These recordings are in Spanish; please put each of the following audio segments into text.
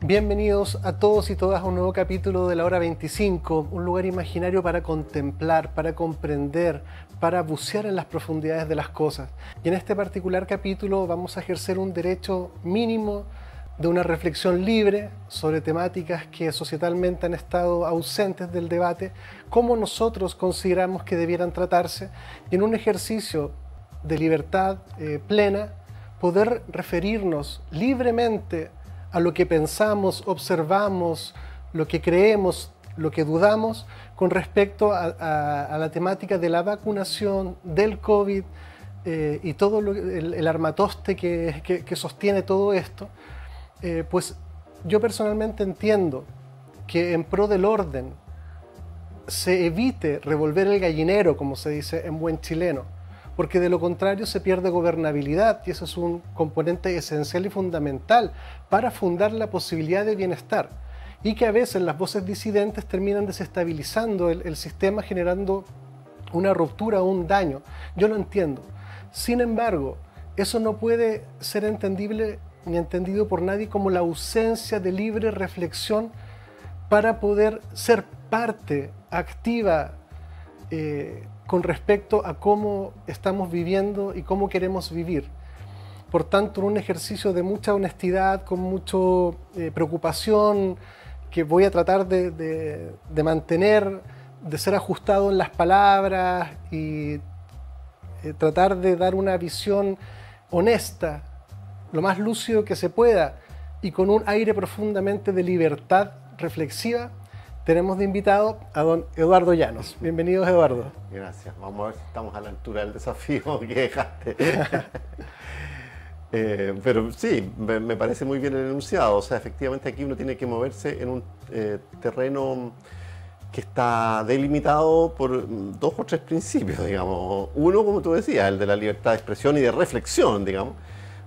Bienvenidos a todos y todas a un nuevo capítulo de la Hora 25, un lugar imaginario para contemplar, para comprender, para bucear en las profundidades de las cosas. Y en este particular capítulo vamos a ejercer un derecho mínimo de una reflexión libre sobre temáticas que societalmente han estado ausentes del debate, cómo nosotros consideramos que debieran tratarse, y en un ejercicio de libertad plena, poder referirnos libremente a lo que pensamos, observamos, lo que creemos, lo que dudamos con respecto a la temática de la vacunación, del COVID y todo el armatoste que sostiene todo esto. Pues yo personalmente entiendo que en pro del orden se evite revolver el gallinero, como se dice en buen chileno, porque de lo contrario se pierde gobernabilidad, y eso es un componente esencial y fundamental para fundar la posibilidad de bienestar, y que a veces las voces disidentes terminan desestabilizando el sistema, generando una ruptura o un daño. Yo lo entiendo. Sin embargo, eso no puede ser entendible ni entendido por nadie como la ausencia de libre reflexión para poder ser parte activa con respecto a cómo estamos viviendo y cómo queremos vivir. Por tanto, en un ejercicio de mucha honestidad, con mucha preocupación, que voy a tratar de mantener, de ser ajustado en las palabras y tratar de dar una visión honesta, lo más lúcido que se pueda, y con un aire profundamente de libertad reflexiva, tenemos de invitado a don Eduardo Llanos. Bienvenido, Eduardo. Gracias. Vamos a ver si estamos a la altura del desafío que dejaste. Pero sí, me parece muy bien el enunciado. O sea, efectivamente aquí uno tiene que moverse en un terreno que está delimitado por dos o tres principios, digamos. Uno, como tú decías, el de la libertad de expresión y de reflexión, digamos.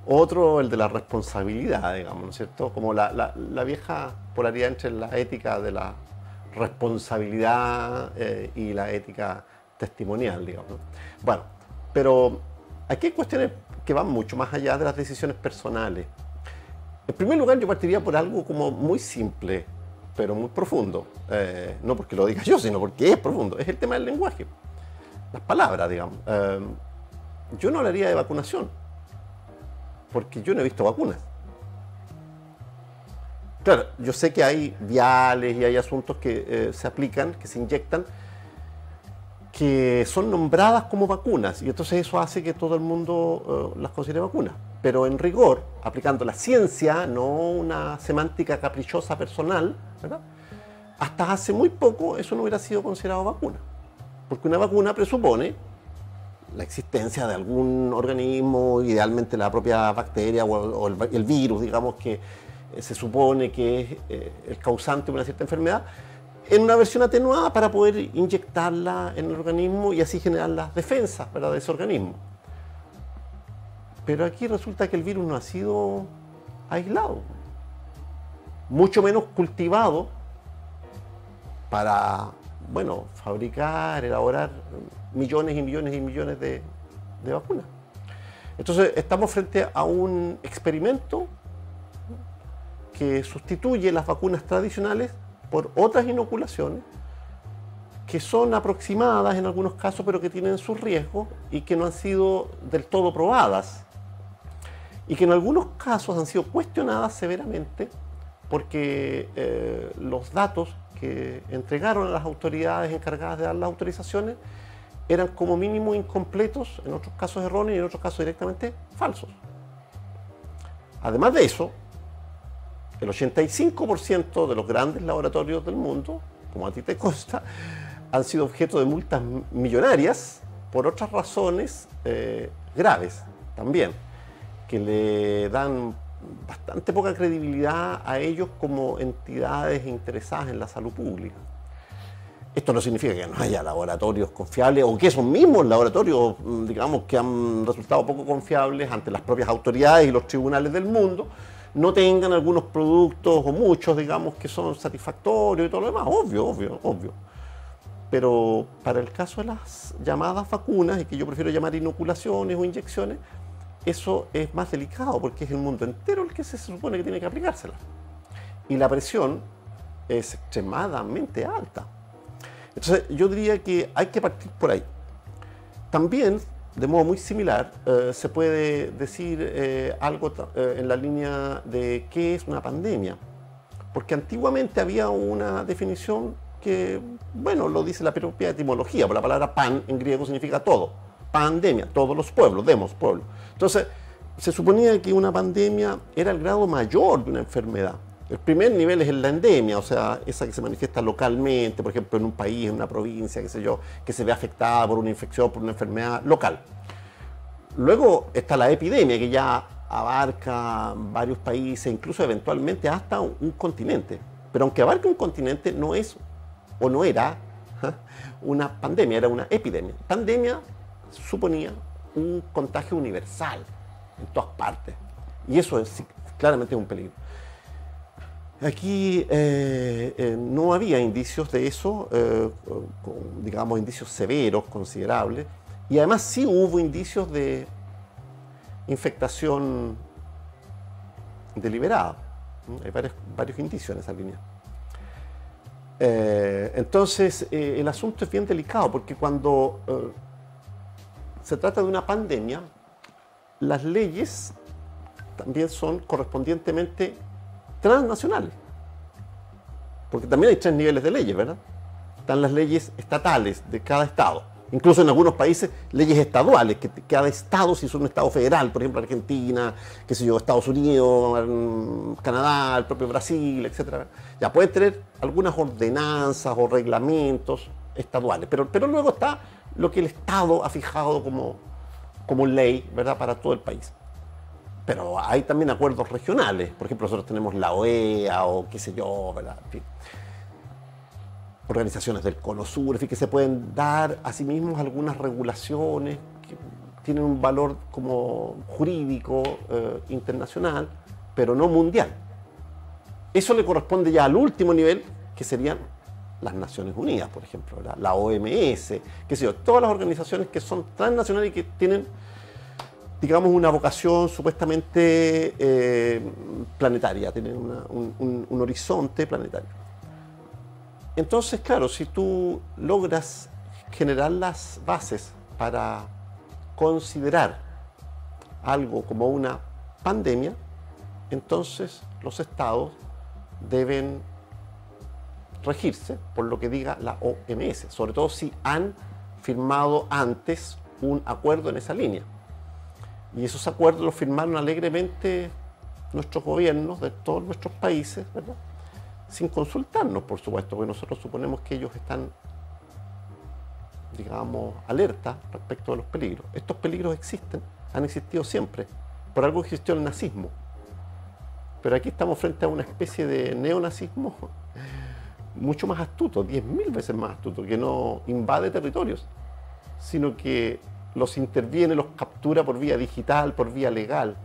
Otro, el de la responsabilidad, digamos, ¿no es cierto? Como la vieja polaridad entre la ética de la responsabilidad y la ética testimonial, digamos, ¿no? Bueno, pero aquí hay cuestiones que van mucho más allá de las decisiones personales. En primer lugar, yo partiría por algo como muy simple, pero muy profundo. No porque lo diga yo, sino porque es profundo. Es el tema del lenguaje. Las palabras, digamos. Yo no hablaría de vacunación, porque yo no he visto vacunas. Claro, yo sé que hay viales y hay asuntos que se aplican, que se inyectan, que son nombradas como vacunas, y entonces eso hace que todo el mundo las considere vacunas. Pero en rigor, aplicando la ciencia, no una semántica caprichosa personal, ¿verdad? Hasta hace muy poco eso no hubiera sido considerado vacuna, porque una vacuna presupone la existencia de algún organismo, idealmente la propia bacteria o el virus, digamos, que se supone que es el causante de una cierta enfermedad, en una versión atenuada para poder inyectarla en el organismo y así generar las defensas, ¿verdad?, de ese organismo. Pero aquí resulta que el virus no ha sido aislado, mucho menos cultivado para, bueno, fabricar, elaborar millones y millones y millones de vacunas. Entonces estamos frente a un experimento que sustituye las vacunas tradicionales por otras inoculaciones que son aproximadas en algunos casos, pero que tienen sus riesgos y que no han sido del todo probadas, y que en algunos casos han sido cuestionadas severamente porque los datos que entregaron a las autoridades encargadas de dar las autorizaciones eran como mínimo incompletos, en otros casos erróneos y en otros casos directamente falsos. Además de eso, el 85% de los grandes laboratorios del mundo, como a ti te consta, han sido objeto de multas millonarias por otras razones graves también, que le dan bastante poca credibilidad a ellos como entidades interesadas en la salud pública. Esto no significa que no haya laboratorios confiables o que esos mismos laboratorios, digamos, que han resultado poco confiables ante las propias autoridades y los tribunales del mundo, no tengan algunos productos o muchos, digamos, que son satisfactorios y todo lo demás. Obvio. Pero para el caso de las llamadas vacunas, y que yo prefiero llamar inoculaciones o inyecciones, eso es más delicado porque es el mundo entero el que se supone que tiene que aplicárselas. y la presión es extremadamente alta. Entonces yo diría que hay que partir por ahí. También, de modo muy similar, se puede decir algo en la línea de qué es una pandemia. Porque antiguamente había una definición que, bueno, lo dice la propia etimología, por la palabra pan en griego significa todo. Pandemia, todos los pueblos, demos, pueblo. Entonces, se suponía que una pandemia era el grado mayor de una enfermedad. El primer nivel es la endemia, o sea, esa que se manifiesta localmente, por ejemplo, en un país, en una provincia, qué sé yo, que se ve afectada por una infección, por una enfermedad local. Luego está la epidemia, que ya abarca varios países, incluso eventualmente hasta un continente. Pero aunque abarca un continente, no es o no era una pandemia, era una epidemia. Pandemia suponía un contagio universal en todas partes. Y eso es, claramente es un peligro. Aquí no había indicios de eso, digamos indicios severos, considerables, y además sí hubo indicios de infectación deliberada. Hay varios indicios en esa línea. Entonces, el asunto es bien delicado, porque cuando se trata de una pandemia, las leyes también son correspondientemente transnacionales, porque también hay 3 niveles de leyes, ¿verdad? Están las leyes estatales de cada estado, incluso en algunos países leyes estaduales, que cada estado, si es un estado federal, por ejemplo Argentina, qué sé yo, Estados Unidos, Canadá, el propio Brasil, etc. Ya pueden tener algunas ordenanzas o reglamentos estaduales, pero luego está lo que el Estado ha fijado como ley, ¿verdad?, para todo el país. Pero hay también acuerdos regionales. Por ejemplo, nosotros tenemos la OEA o qué sé yo, ¿verdad? En fin. Organizaciones del Cono Sur, en fin, que se pueden dar a sí mismos algunas regulaciones que tienen un valor como jurídico internacional, pero no mundial. Eso le corresponde ya al último nivel, que serían las Naciones Unidas, por ejemplo, ¿verdad? La OMS, qué sé yo, todas las organizaciones que son transnacionales y que tienen, digamos, una vocación supuestamente planetaria, tienen un horizonte planetario. Entonces, claro, si tú logras generar las bases para considerar algo como una pandemia, entonces los estados deben regirse por lo que diga la OMS, sobre todo si han firmado antes un acuerdo en esa línea. Y esos acuerdos los firmaron alegremente nuestros gobiernos de todos nuestros países, ¿verdad?, sin consultarnos, por supuesto, porque nosotros suponemos que ellos están, digamos, alerta respecto de los peligros. Estos peligros existen, han existido siempre. Por algo existió el nazismo. Pero aquí estamos frente a una especie de neonazismo mucho más astuto, 10.000 veces más astuto, que no invade territorios, sino que los interviene, los captura por vía digital, por vía legal.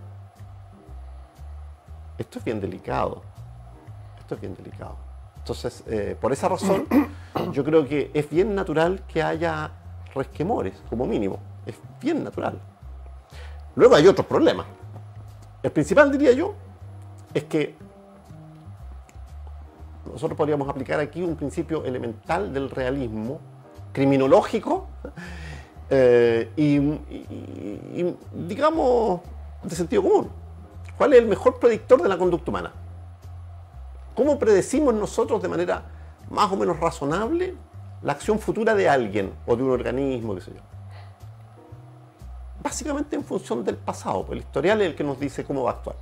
Esto es bien delicado. Esto es bien delicado. Entonces, por esa razón, yo creo que es bien natural que haya resquemores, como mínimo. Es bien natural. Luego hay otros problemas. El principal, diría yo, es que nosotros podríamos aplicar aquí un principio elemental del realismo criminológico y digamos, de sentido común. ¿Cuál es el mejor predictor de la conducta humana? ¿Cómo predecimos nosotros de manera más o menos razonable la acción futura de alguien o de un organismo, qué sé yo? Básicamente en función del pasado, pues el historial es el que nos dice cómo va a actuar.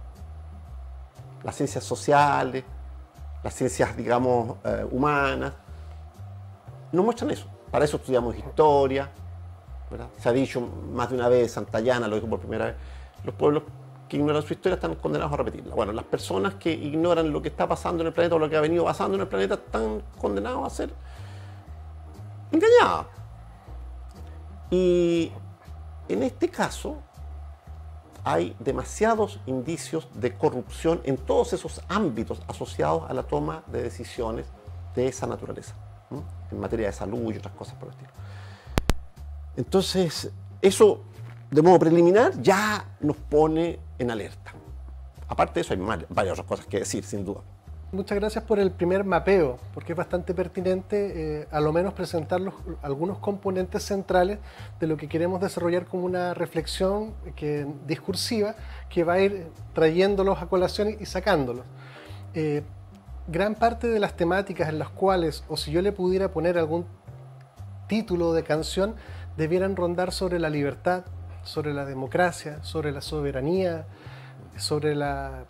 Las ciencias sociales, las ciencias, digamos, humanas, nos muestran eso. Para eso estudiamos historia, ¿verdad? Se ha dicho más de una vez, Santayana lo dijo por primera vez, los pueblos que ignoran su historia están condenados a repetirla. Bueno, las personas que ignoran lo que está pasando en el planeta o lo que ha venido pasando en el planeta están condenados a ser engañadas. Y en este caso hay demasiados indicios de corrupción en todos esos ámbitos asociados a la toma de decisiones de esa naturaleza, ¿no?, en materia de salud y otras cosas por el estilo. Entonces, eso de modo preliminar ya nos pone en alerta. Aparte de eso, hay varias otras cosas que decir, sin duda. Muchas gracias por el primer mapeo, porque es bastante pertinente a lo menos presentar algunos componentes centrales de lo que queremos desarrollar como una reflexión discursiva que va a ir trayéndolos a colación y sacándolos. Gran parte de las temáticas en las cuales, o si yo le pudiera poner algún título de canción, debieran rondar sobre la libertad, sobre la democracia, sobre la soberanía, sobre la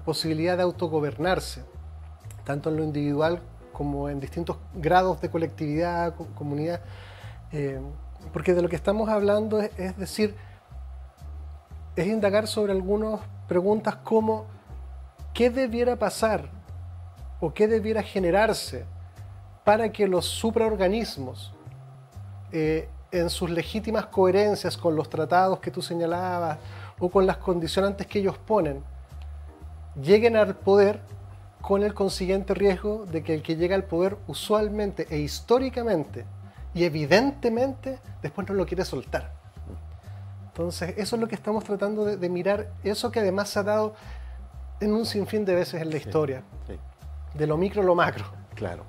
posibilidad de autogobernarse, tanto en lo individual como en distintos grados de colectividad, comunidad, porque de lo que estamos hablando es decir, es indagar sobre algunas preguntas como ¿qué debiera pasar o qué debiera generarse para que los supraorganismos, en sus legítimas coherencias con los tratados que tú señalabas o con las condicionantes que ellos ponen, lleguen al poder con el consiguiente riesgo de que el que llega al poder usualmente e históricamente y evidentemente después no lo quiere soltar? Entonces eso es lo que estamos tratando de mirar, eso que además se ha dado en un sinfín de veces en la historia, de lo micro a lo macro. Claro.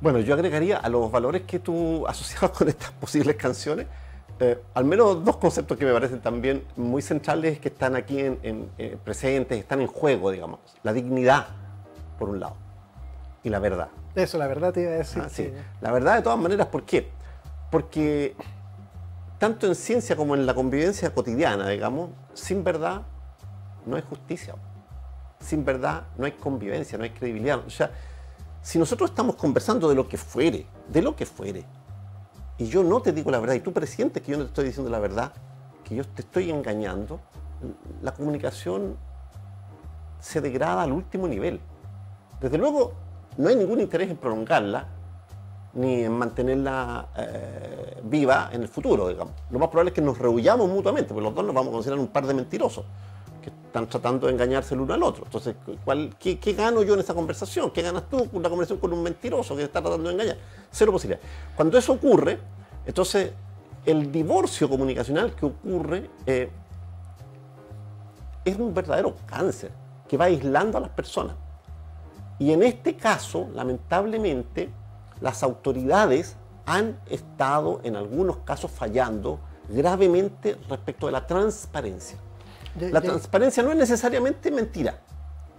Bueno, yo agregaría a los valores que tú asociabas con estas posibles canciones, al menos dos conceptos que me parecen también muy centrales, que están aquí presentes, están en juego, digamos. La dignidad, por un lado, y la verdad. Eso, la verdad te iba a decir. Sí. La verdad, de todas maneras, ¿por qué? Porque tanto en ciencia como en la convivencia cotidiana, digamos, sin verdad no hay justicia. Sin verdad no hay convivencia, no hay credibilidad. O sea, si nosotros estamos conversando de lo que fuere, y yo no te digo la verdad, y tú presientes que yo no te estoy diciendo la verdad, que yo te estoy engañando, la comunicación se degrada al último nivel. Desde luego, no hay ningún interés en prolongarla, ni en mantenerla viva en el futuro, digamos. Lo más probable es que nos rehuyamos mutuamente, porque los dos nos vamos a considerar un par de mentirosos que están tratando de engañarse el uno al otro. Entonces, ¿qué gano yo en esa conversación? ¿Qué ganas tú con una conversación con un mentiroso que te está tratando de engañar? Cero posibilidad. Cuando eso ocurre, entonces el divorcio comunicacional que ocurre es un verdadero cáncer que va aislando a las personas. Y en este caso, lamentablemente, las autoridades han estado en algunos casos fallando gravemente respecto de la transparencia. La transparencia no es necesariamente mentira,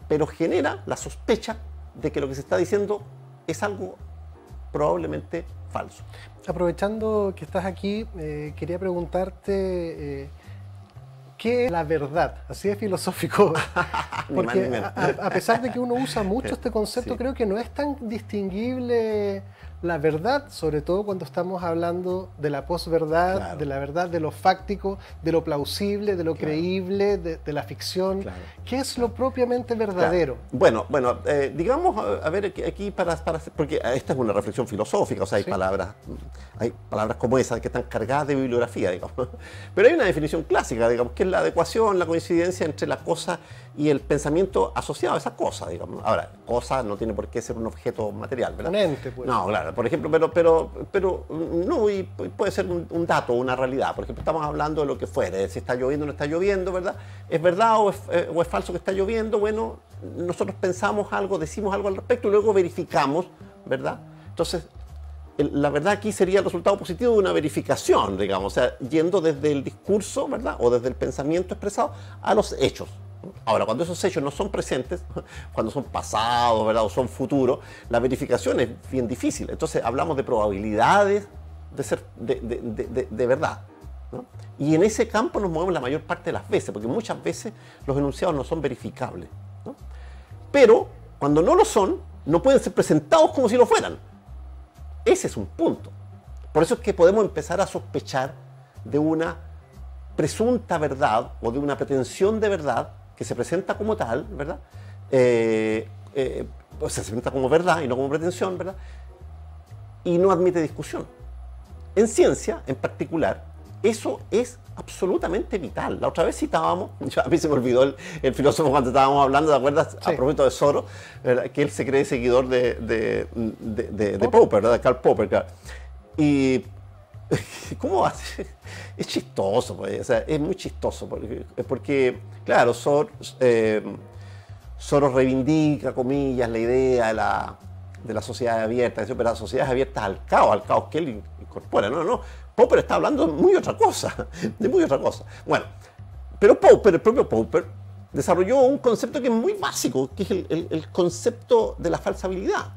pero genera la sospecha de que lo que se está diciendo es algo probablemente falso. Aprovechando que estás aquí, quería preguntarte ¿qué es la verdad? Así de filosófico. Porque a pesar de que uno usa mucho este concepto, creo que no es tan distinguible la verdad, sobre todo cuando estamos hablando de la posverdad, de la verdad, de lo fáctico, de lo plausible, de lo creíble, de la ficción. ¿Qué es lo propiamente verdadero? Bueno, digamos, a ver, aquí porque esta es una reflexión filosófica, o sea, hay palabras como esas que están cargadas de bibliografía, digamos. Pero hay una definición clásica, digamos, que es la adecuación, la coincidencia entre la cosa y el pensamiento asociado a esa cosa, digamos. Ahora, cosa no tiene por qué ser un objeto material, ¿verdad? Un ente, pues. No, claro, por ejemplo, pero no, y puede ser un dato, una realidad. Por ejemplo, estamos hablando de lo que fuere, si está lloviendo o no está lloviendo, ¿verdad? ¿Es verdad o es falso que está lloviendo? Bueno, nosotros pensamos algo, decimos algo al respecto y luego verificamos, ¿verdad? Entonces, la verdad aquí sería el resultado positivo de una verificación, digamos, o sea, yendo desde el discurso, ¿verdad? O desde el pensamiento expresado a los hechos. Ahora, cuando esos hechos no son presentes, cuando son pasados, ¿verdad? O son futuros, la verificación es bien difícil. Entonces hablamos de probabilidades de ser de verdad, ¿no? Y en ese campo nos movemos la mayor parte de las veces, porque muchas veces los enunciados no son verificables, ¿no? Pero cuando no lo son, no pueden ser presentados como si lo fueran. Ese es un punto. Por eso es que podemos empezar a sospechar de una presunta verdad o de una pretensión de verdad que se presenta como tal, ¿verdad? O sea, se presenta como verdad y no como pretensión, ¿verdad? Y no admite discusión. En ciencia, en particular, eso es absolutamente vital. La otra vez citábamos, a mí se me olvidó el filósofo cuando estábamos hablando, ¿te acuerdas? Sí. A propósito de Soros, ¿verdad? Que él se cree seguidor de Popper, ¿verdad? De Karl Popper, claro. Y ¿cómo hace? Es chistoso, pues, o sea, es muy chistoso, porque claro, Soros Soros reivindica, comillas, la idea de la sociedad abierta, pero las sociedades abiertas al caos que él incorpora. No. Popper está hablando de muy otra cosa, Bueno, pero Popper, el propio Popper, desarrolló un concepto que es muy básico, que es el concepto de la falsabilidad.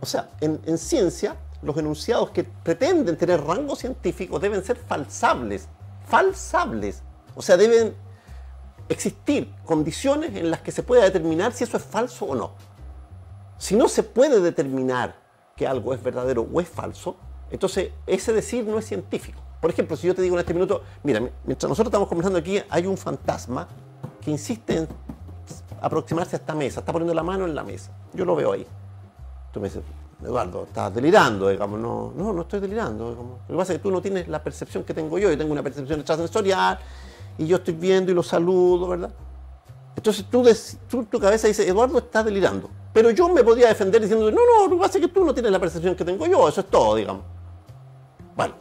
O sea, en ciencia, los enunciados que pretenden tener rango científico deben ser falsables. O sea, deben existir condiciones en las que se pueda determinar si eso es falso o no. Si no se puede determinar que algo es verdadero o es falso, entonces ese decir no es científico. Por ejemplo, si yo te digo en este minuto, mira, mientras nosotros estamos conversando aquí, hay un fantasma que insiste en aproximarse a esta mesa, está poniendo la mano en la mesa. Yo lo veo ahí. Tú me dices, Eduardo, estás delirando, digamos. No estoy delirando. Digamos. Lo que pasa es que tú no tienes la percepción que tengo yo tengo una percepción extrasensorial, y yo estoy viendo y lo saludo, ¿verdad? Entonces tu cabeza dice, Eduardo está delirando. Pero yo me podría defender diciendo, no, lo que pasa es que tú no tienes la percepción que tengo yo, eso es todo, digamos. Bueno,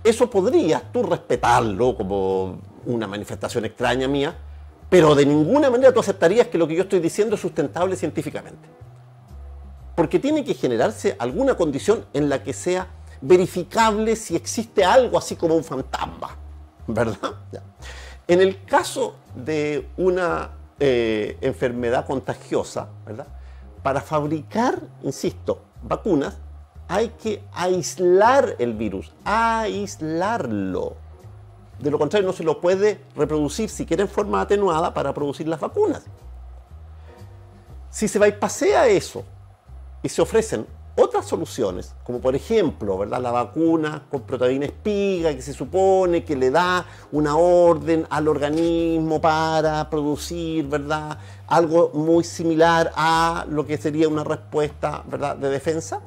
eso podrías tú respetarlo como una manifestación extraña mía, pero de ninguna manera tú aceptarías que lo que yo estoy diciendo es sustentable científicamente. Porque tiene que generarse alguna condición en la que sea verificable si existe algo así como un fantasma, ¿verdad? Ya. En el caso de una enfermedad contagiosa, ¿verdad? Para fabricar, insisto, vacunas, hay que aislar el virus, aislarlo. De lo contrario, no se lo puede reproducir siquiera en forma atenuada para producir las vacunas. Si se bypassea eso y se ofrecen otras soluciones, como por ejemplo, ¿verdad?, la vacuna con proteína espiga, que se supone que le da una orden al organismo para producir, ¿verdad?, algo muy similar a lo que sería una respuesta, ¿verdad?, de defensa.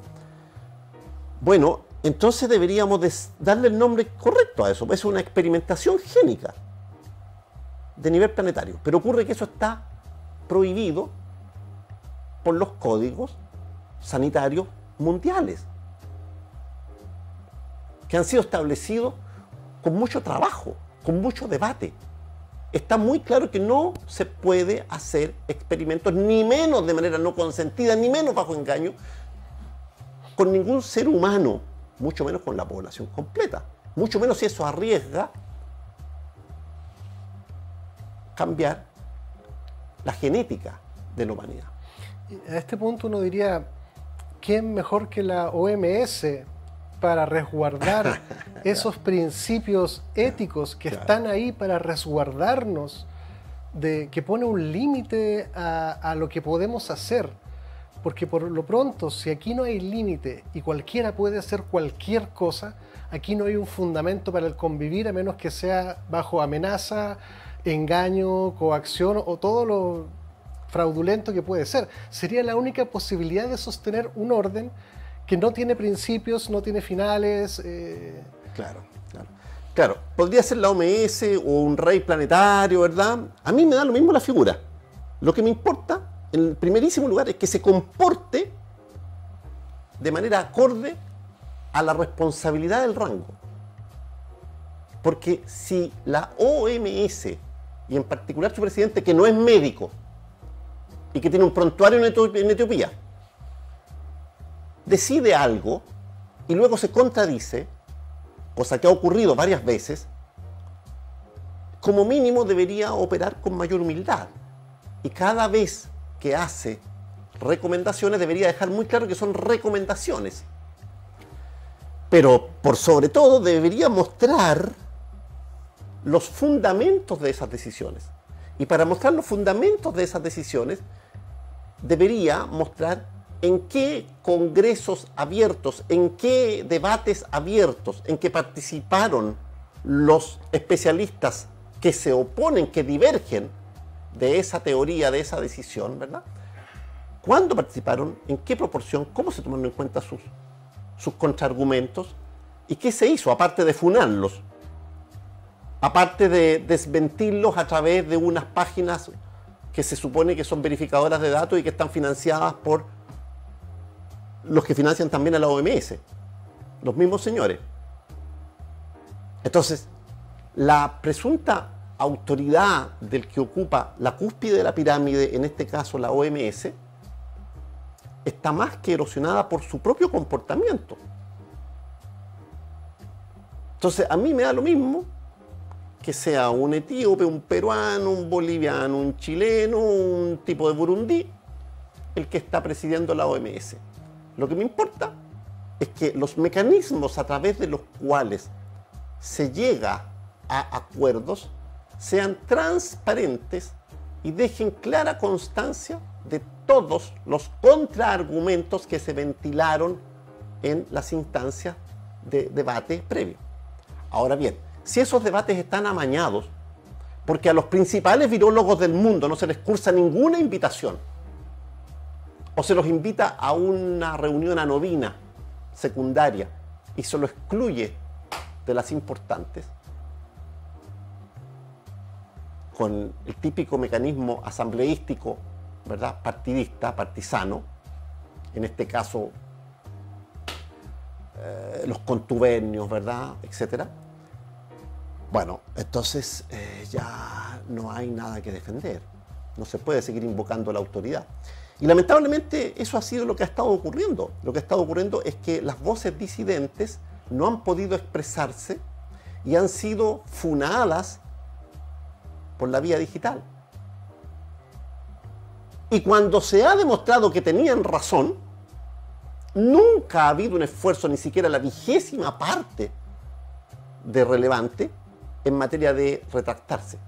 Bueno, entonces deberíamos darle el nombre correcto a eso. Es una experimentación génica de nivel planetario. Pero ocurre que eso está prohibido por los códigos sanitarios mundiales, que han sido establecidos con mucho trabajo, con mucho debate. Está muy claro que no se puede hacer experimentos, ni menos de manera no consentida, ni menos bajo engaño, con ningún ser humano, mucho menos con la población completa, mucho menos si eso arriesga cambiar la genética de la humanidad. A este punto uno diría, ¿quién mejor que la OMS para resguardar esos principios éticos que están ahí para resguardarnos, que pone un límite a lo que podemos hacer? Porque por lo pronto, si aquí no hay límite y cualquiera puede hacer cualquier cosa, aquí no hay un fundamento para el convivir, a menos que sea bajo amenaza, engaño, coacción o todo lo fraudulento que puede ser. Sería la única posibilidad de sostener un orden que no tiene principios, no tiene finales. Claro, podría ser la OMS o un rey planetario, ¿verdad? A mí me da lo mismo la figura. Lo que me importa, en primerísimo lugar, es que se comporte de manera acorde a la responsabilidad del rango. Porque si la OMS, y en particular su presidente, que no es médico, y que tiene un prontuario en Etiopía, decide algo y luego se contradice, cosa que ha ocurrido varias veces, como mínimo debería operar con mayor humildad. Y cada vez que hace recomendaciones debería dejar muy claro que son recomendaciones. Pero por sobre todo debería mostrar los fundamentos de esas decisiones. Y para mostrar los fundamentos de esas decisiones, debería mostrar en qué congresos abiertos, en qué debates abiertos, en que participaron los especialistas que se oponen, que divergen de esa teoría, de esa decisión, ¿verdad? ¿Cuándo participaron? ¿En qué proporción? ¿Cómo se tomaron en cuenta sus contraargumentos? ¿Y qué se hizo, aparte de funarlos? Aparte de desmentirlos a través de unas páginas que se supone que son verificadoras de datos y que están financiadas por los que financian también a la OMS, los mismos señores. Entonces, la presunta autoridad del que ocupa la cúspide de la pirámide, en este caso la OMS, está más que erosionada por su propio comportamiento. Entonces, a mí me da lo mismo que sea un etíope, un peruano, un boliviano, un chileno, un tipo de Burundi, el que está presidiendo la OMS. Lo que me importa es que los mecanismos a través de los cuales se llega a acuerdos sean transparentes y dejen clara constancia de todos los contraargumentos que se ventilaron en las instancias de debate previo. Ahora bien, si esos debates están amañados, porque a los principales virólogos del mundo no se les cursa ninguna invitación, o se los invita a una reunión anodina, secundaria, y se lo excluye de las importantes, con el típico mecanismo asambleístico, ¿verdad?, partidista, partisano, en este caso los contubernios, ¿verdad?, etcétera. Bueno, entonces ya no hay nada que defender, no se puede seguir invocando la autoridad. Y lamentablemente eso ha sido lo que ha estado ocurriendo. Lo que ha estado ocurriendo es que las voces disidentes no han podido expresarse y han sido funadas por la vía digital. Y cuando se ha demostrado que tenían razón, nunca ha habido un esfuerzo, ni siquiera la 20ª parte de relevante, en materia de retractarse.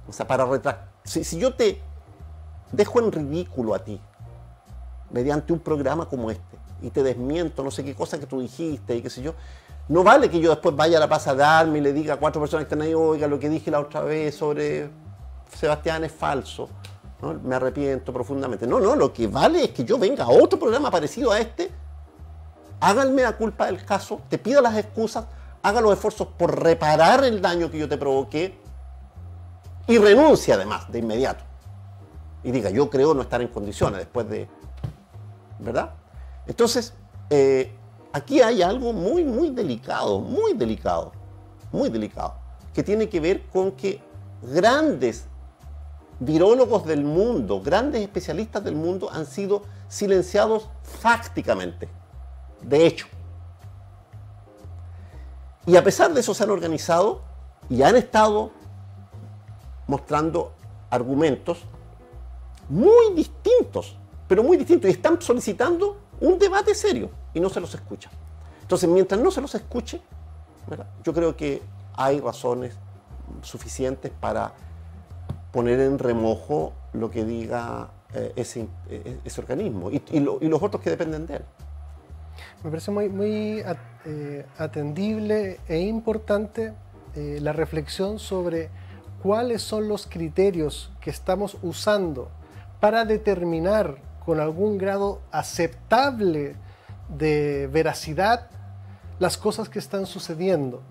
O sea, para retractar. Si yo te dejo en ridículo a ti, mediante un programa como este, y te desmiento no sé qué cosa que tú dijiste y qué sé yo, no vale que yo después vaya a la Plaza de Armas y le diga a 4 personas que están ahí, oiga, lo que dije la otra vez sobre Sebastián es falso, ¿no? Me arrepiento profundamente. No, lo que vale es que yo venga a otro programa parecido a este, háganme la culpa del caso, te pido las excusas, haga los esfuerzos por reparar el daño que yo te provoqué y renuncie además de inmediato. Y diga, yo creo no estar en condiciones después de... ¿Verdad? Entonces, aquí hay algo muy delicado, que tiene que ver con que grandes virólogos del mundo, grandes especialistas del mundo han sido silenciados fácticamente, de hecho. Y a pesar de eso se han organizado y han estado mostrando argumentos muy distintos, pero muy distintos, y están solicitando un debate serio y no se los escucha. Entonces, mientras no se los escuche, ¿verdad?, yo creo que hay razones suficientes para poner en remojo lo que diga ese organismo y los otros que dependen de él. Me parece muy atendible e importante la reflexión sobre cuáles son los criterios que estamos usando para determinar con algún grado aceptable de veracidad las cosas que están sucediendo.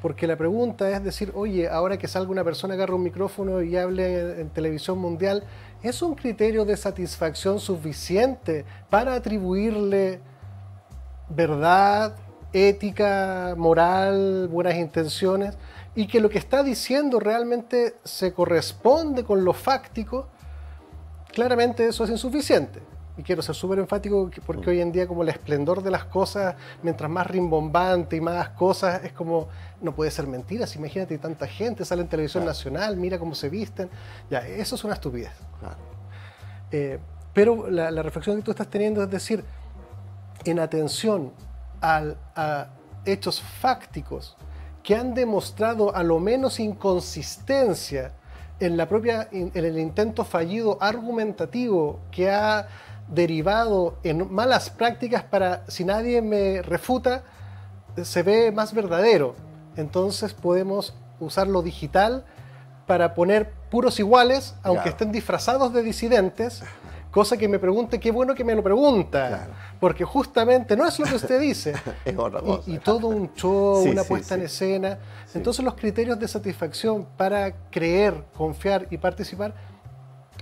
Porque la pregunta es decir, oye, ahora que salga una persona, agarra un micrófono y hable en televisión mundial, ¿es un criterio de satisfacción suficiente para atribuirle verdad, ética, moral, buenas intenciones, y que lo que está diciendo realmente se corresponde con lo fáctico? Claramente eso es insuficiente. Y quiero ser súper enfático porque hoy en día, como el esplendor de las cosas, mientras más rimbombante y más cosas, es como, no puede ser mentira. Imagínate, tanta gente sale en televisión nacional, mira cómo se visten. Ya, eso es una estupidez. Claro. Pero la reflexión que tú estás teniendo es decir, en atención a hechos fácticos que han demostrado a lo menos inconsistencia en el intento fallido argumentativo que ha derivado en malas prácticas para, si nadie me refuta, se ve más verdadero. Entonces podemos usar lo digital para poner puros iguales, aunque estén disfrazados de disidentes, cosa que me pregunte, qué bueno que me lo pregunta, porque justamente no es lo que usted dice. Es otra cosa. Y todo un show, una puesta en escena. Entonces los criterios de satisfacción para creer, confiar y participar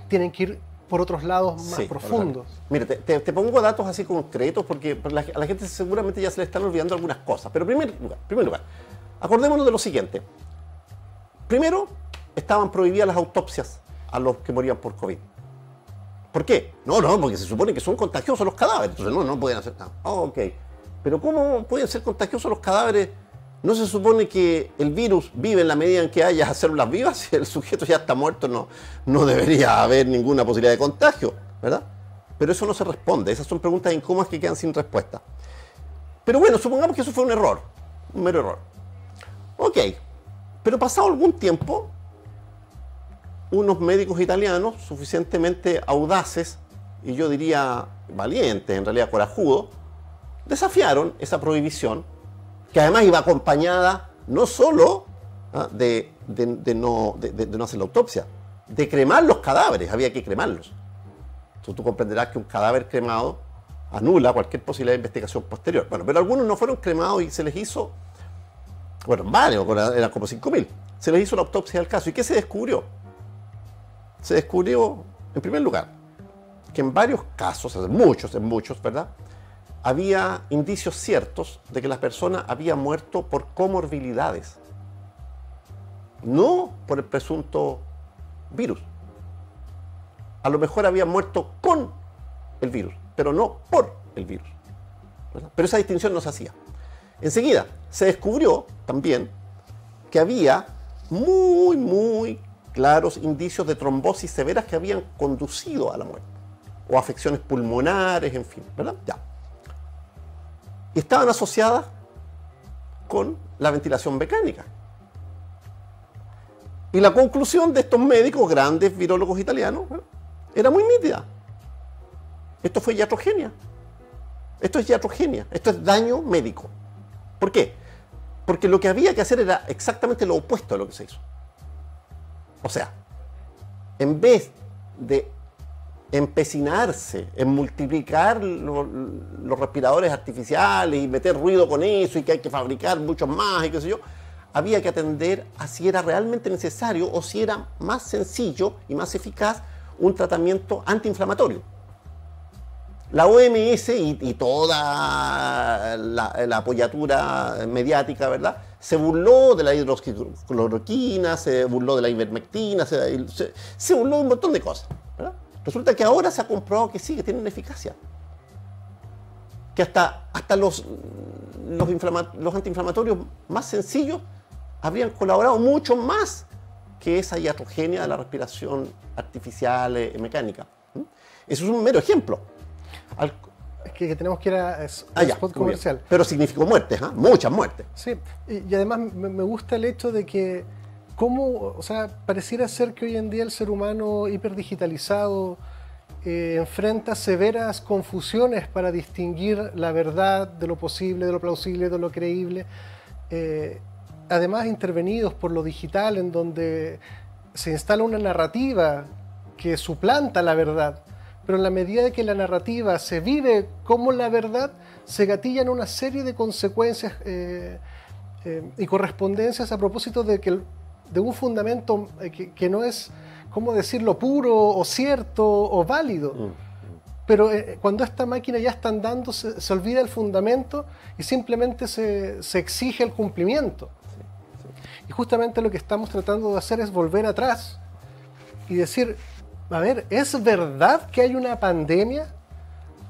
tienen que ir por otros lados más profundos. Mira, te pongo datos así concretos porque a la gente seguramente ya se le están olvidando algunas cosas. Pero en primer lugar, acordémonos de lo siguiente. Primero, estaban prohibidas las autopsias a los que morían por COVID. ¿Por qué? No, porque se supone que son contagiosos los cadáveres, entonces no pueden hacer nada. Ok, pero ¿cómo pueden ser contagiosos los cadáveres? ¿No se supone que el virus vive en la medida en que haya células vivas? Si el sujeto ya está muerto, no debería haber ninguna posibilidad de contagio, ¿verdad? Pero eso no se responde, esas son preguntas incómodas que quedan sin respuesta. Pero bueno, supongamos que eso fue un error, un mero error. Ok, pero pasado algún tiempo, unos médicos italianos suficientemente audaces, y yo diría valientes, en realidad corajudos, desafiaron esa prohibición, que además iba acompañada no solo de no hacer la autopsia, de cremar los cadáveres, había que cremarlos. Entonces tú comprenderás que un cadáver cremado anula cualquier posibilidad de investigación posterior. Bueno, pero algunos no fueron cremados y se les hizo, bueno, varios, eran como 5.000, se les hizo la autopsia del caso. ¿Y qué se descubrió? Se descubrió, en primer lugar, que en varios casos, en muchos, ¿verdad?, había indicios ciertos de que la persona había muerto por comorbilidades, no por el presunto virus. A lo mejor había muerto con el virus, pero no por el virus, ¿verdad? Pero esa distinción no se hacía. Enseguida se descubrió también que había muy claros indicios de trombosis severas que habían conducido a la muerte, o afecciones pulmonares, en fin, ¿verdad? Ya. Y estaban asociadas con la ventilación mecánica. Y la conclusión de estos médicos, grandes virólogos italianos, ¿verdad?, era muy nítida. Esto fue iatrogenia. Esto es iatrogenia. Esto es daño médico. ¿Por qué? Porque lo que había que hacer era exactamente lo opuesto a lo que se hizo. O sea, en vez de empecinarse en multiplicar los respiradores artificiales y meter ruido con eso y que hay que fabricar muchos más y qué sé yo, había que atender a si era realmente necesario o si era más sencillo y más eficaz un tratamiento antiinflamatorio. La OMS y toda la apoyatura mediática, ¿verdad?, se burló de la hidroxicloroquina, se burló de la ivermectina, se burló de un montón de cosas, ¿verdad? Resulta que ahora se ha comprobado que sí, que tienen eficacia. Que hasta los antiinflamatorios más sencillos habrían colaborado mucho más que esa iatrogenia de la respiración artificial mecánica. Eso es un mero ejemplo. Es que tenemos que ir a spot comercial. Pero significó muertes, muchas muertes. Sí, y además me gusta el hecho de que o sea, pareciera ser que hoy en día el ser humano hiperdigitalizado enfrenta severas confusiones para distinguir la verdad de lo posible, de lo plausible, de lo creíble. Además, intervenidos por lo digital, en donde se instala una narrativa que suplanta la verdad, pero en la medida de que la narrativa se vive como la verdad, se gatillan una serie de consecuencias y correspondencias a propósito de un fundamento que no es, ¿cómo decirlo?, puro o cierto o válido. Pero cuando esta máquina ya está andando, se olvida el fundamento y simplemente se exige el cumplimiento. Y justamente lo que estamos tratando de hacer es volver atrás y decir, a ver, ¿es verdad que hay una pandemia?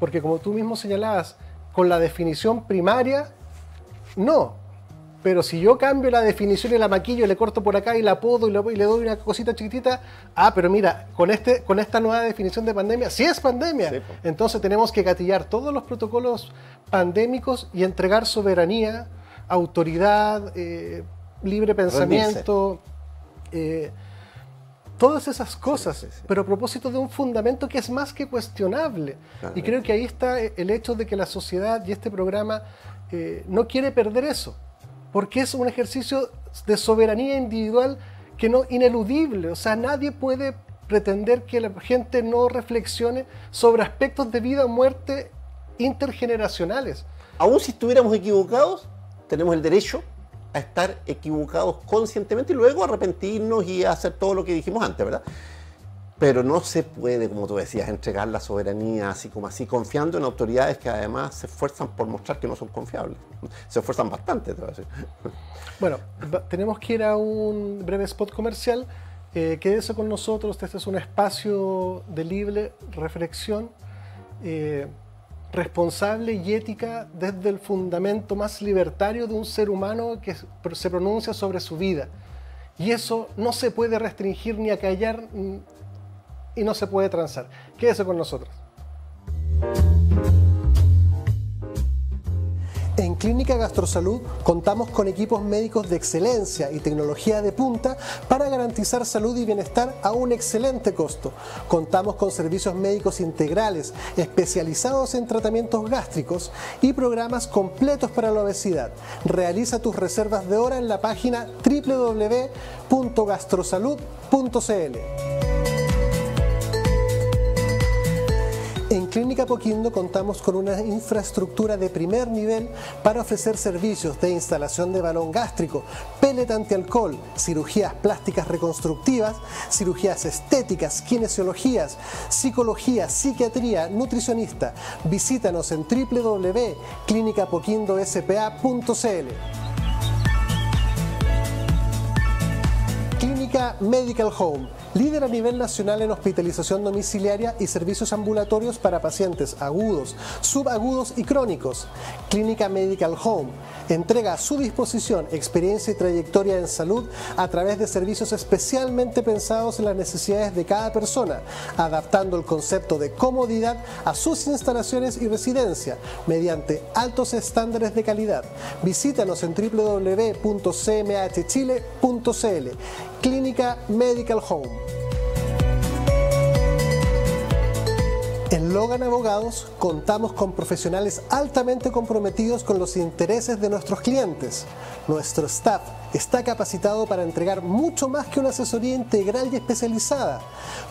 Porque como tú mismo señalabas, con la definición primaria, no. Pero si yo cambio la definición y la maquillo, le corto por acá y la podo y le doy una cosita chiquitita, pero mira, con esta nueva definición de pandemia, sí es pandemia. Sí, pues. Entonces tenemos que gatillar todos los protocolos pandémicos y entregar soberanía, autoridad, libre pensamiento, todas esas cosas, sí. Pero a propósito de un fundamento que es más que cuestionable. Claro. Y creo que ahí está el hecho de que la sociedad y este programa no quiere perder eso, porque es un ejercicio de soberanía individual que no ineludible. O sea, nadie puede pretender que la gente no reflexione sobre aspectos de vida o muerte intergeneracionales. Aún si estuviéramos equivocados, tenemos el derecho a estar equivocados conscientemente y luego arrepentirnos y hacer todo lo que dijimos antes, ¿verdad? Pero no se puede, como tú decías, entregar la soberanía así como así, confiando en autoridades que además se esfuerzan por mostrar que no son confiables. Se esfuerzan bastante, te voy a decir. Bueno, tenemos que ir a un breve spot comercial. Quédese con nosotros. Este es un espacio de libre reflexión, responsable y ética desde el fundamento más libertario de un ser humano que se pronuncia sobre su vida. Y eso no se puede restringir ni acallar y no se puede transar. Quédese con nosotros. En Clínica Gastrosalud contamos con equipos médicos de excelencia y tecnología de punta para garantizar salud y bienestar a un excelente costo. Contamos con servicios médicos integrales especializados en tratamientos gástricos y programas completos para la obesidad. Realiza tus reservas de hora en la página www.gastrosalud.cl. En Clínica Apoquindo contamos con una infraestructura de primer nivel para ofrecer servicios de instalación de balón gástrico, pellet antialcohol, cirugías plásticas reconstructivas, cirugías estéticas, kinesiologías, psicología, psiquiatría, nutricionista. Visítanos en www.clinicapoquindospa.cl. Clínica Medical Home, líder a nivel nacional en hospitalización domiciliaria y servicios ambulatorios para pacientes agudos, subagudos y crónicos. Clínica Medical Home entrega a su disposición experiencia y trayectoria en salud a través de servicios especialmente pensados en las necesidades de cada persona, adaptando el concepto de comodidad a sus instalaciones y residencia mediante altos estándares de calidad. Visítanos en www.cmhchile.cl. Clínica Medical Home. En Logan Abogados contamos con profesionales altamente comprometidos con los intereses de nuestros clientes. Nuestro staff está capacitado para entregar mucho más que una asesoría integral y especializada,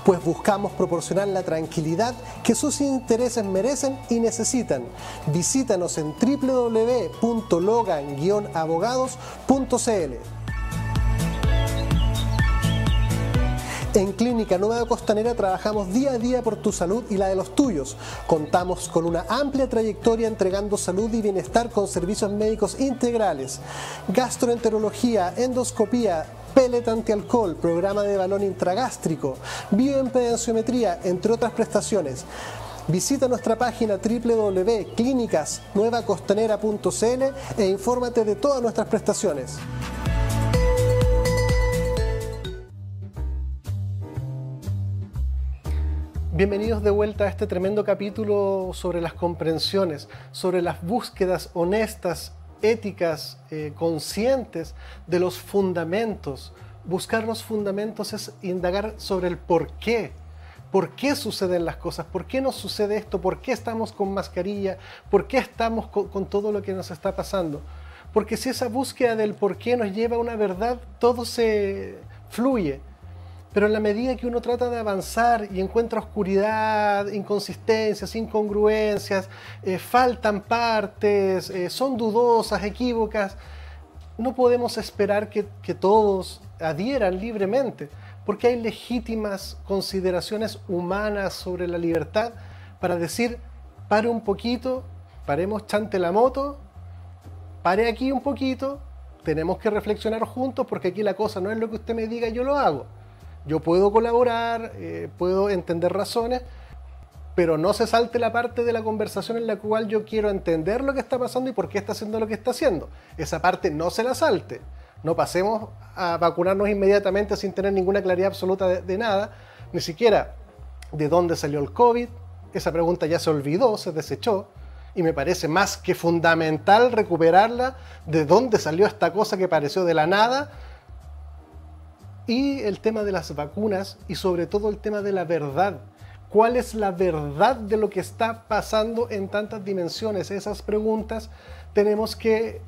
pues buscamos proporcionar la tranquilidad que sus intereses merecen y necesitan. Visítanos en www.logan-abogados.cl. En Clínica Nueva Costanera trabajamos día a día por tu salud y la de los tuyos. Contamos con una amplia trayectoria entregando salud y bienestar con servicios médicos integrales, gastroenterología, endoscopía, pellet antialcohol, programa de balón intragástrico, bioimpedenciometría, entre otras prestaciones. Visita nuestra página www.clinicasnuevacostanera.cl e infórmate de todas nuestras prestaciones. Bienvenidos de vuelta a este tremendo capítulo sobre las comprensiones, sobre las búsquedas honestas, éticas, conscientes de los fundamentos. Buscar los fundamentos es indagar sobre el por qué. ¿Por qué suceden las cosas? ¿Por qué nos sucede esto? ¿Por qué estamos con mascarilla? ¿Por qué estamos con todo lo que nos está pasando? Porque si esa búsqueda del por qué nos lleva a una verdad, todo se fluye. Pero en la medida que uno trata de avanzar y encuentra oscuridad, inconsistencias, incongruencias, faltan partes, son dudosas, equívocas, no podemos esperar que todos adhieran libremente, porque hay legítimas consideraciones humanas sobre la libertad para decir, pare un poquito, paremos chante la moto, pare aquí un poquito, tenemos que reflexionar juntos porque aquí la cosa no es lo que usted me diga, yo lo hago. Yo puedo colaborar, puedo entender razones, pero no se salte la parte de la conversación en la cual yo quiero entender lo que está pasando y por qué está haciendo lo que está haciendo. Esa parte no se la salte. No pasemos a vacunarnos inmediatamente sin tener ninguna claridad absoluta de nada, ni siquiera de dónde salió el COVID. Esa pregunta ya se olvidó, se desechó, y me parece más que fundamental recuperarla de dónde salió esta cosa que apareció de la nada. Y el tema de las vacunas y sobre todo el tema de la verdad. ¿Cuál es la verdad de lo que está pasando en tantas dimensiones? Esas preguntas tenemos que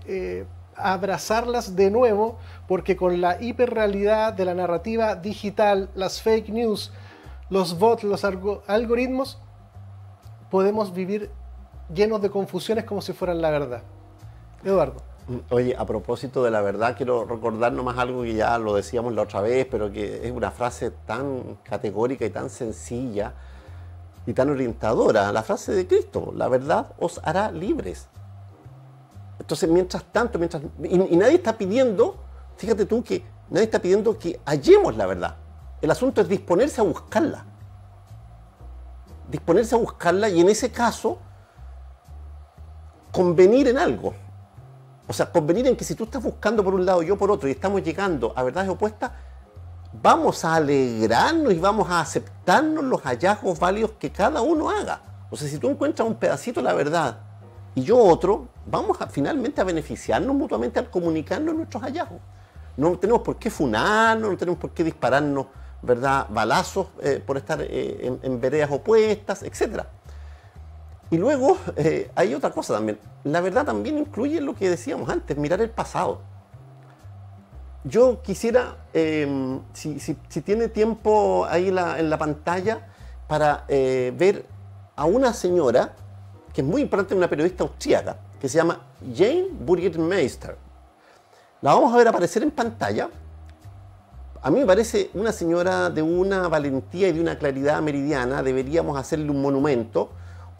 abrazarlas de nuevo, porque con la hiperrealidad de la narrativa digital, las fake news, los bots, los algoritmos, podemos vivir llenos de confusiones como si fueran la verdad. Eduardo. Oye, a propósito de la verdad, quiero recordar nomás algo que ya lo decíamos la otra vez, pero que es una frase tan categórica y tan sencilla y tan orientadora. La frase de Cristo: la verdad os hará libres. Entonces, mientras tanto, y nadie está pidiendo, fíjate tú que nadie está pidiendo que hallemos la verdad. El asunto es disponerse a buscarla. Disponerse a buscarla y en ese caso, convenir en algo. O sea, convenir en que si tú estás buscando por un lado y yo por otro y estamos llegando a verdades opuestas, vamos a alegrarnos y vamos a aceptarnos los hallazgos válidos que cada uno haga. O sea, si tú encuentras un pedacito de la verdad y yo otro, vamos finalmente a beneficiarnos mutuamente al comunicarnos nuestros hallazgos. No tenemos por qué funarnos, no tenemos por qué dispararnos, ¿verdad?, balazos por estar en veredas opuestas, etcétera. Y luego hay otra cosa también. La verdad también incluye lo que decíamos antes, mirar el pasado. Yo quisiera, si tiene tiempo ahí en la pantalla, para ver a una señora que es muy importante, una periodista austríaca, que se llama Jane Burgermeister. La vamos a ver aparecer en pantalla. A mí me parece una señora de una valentía y de una claridad meridiana. Deberíamos hacerle un monumento.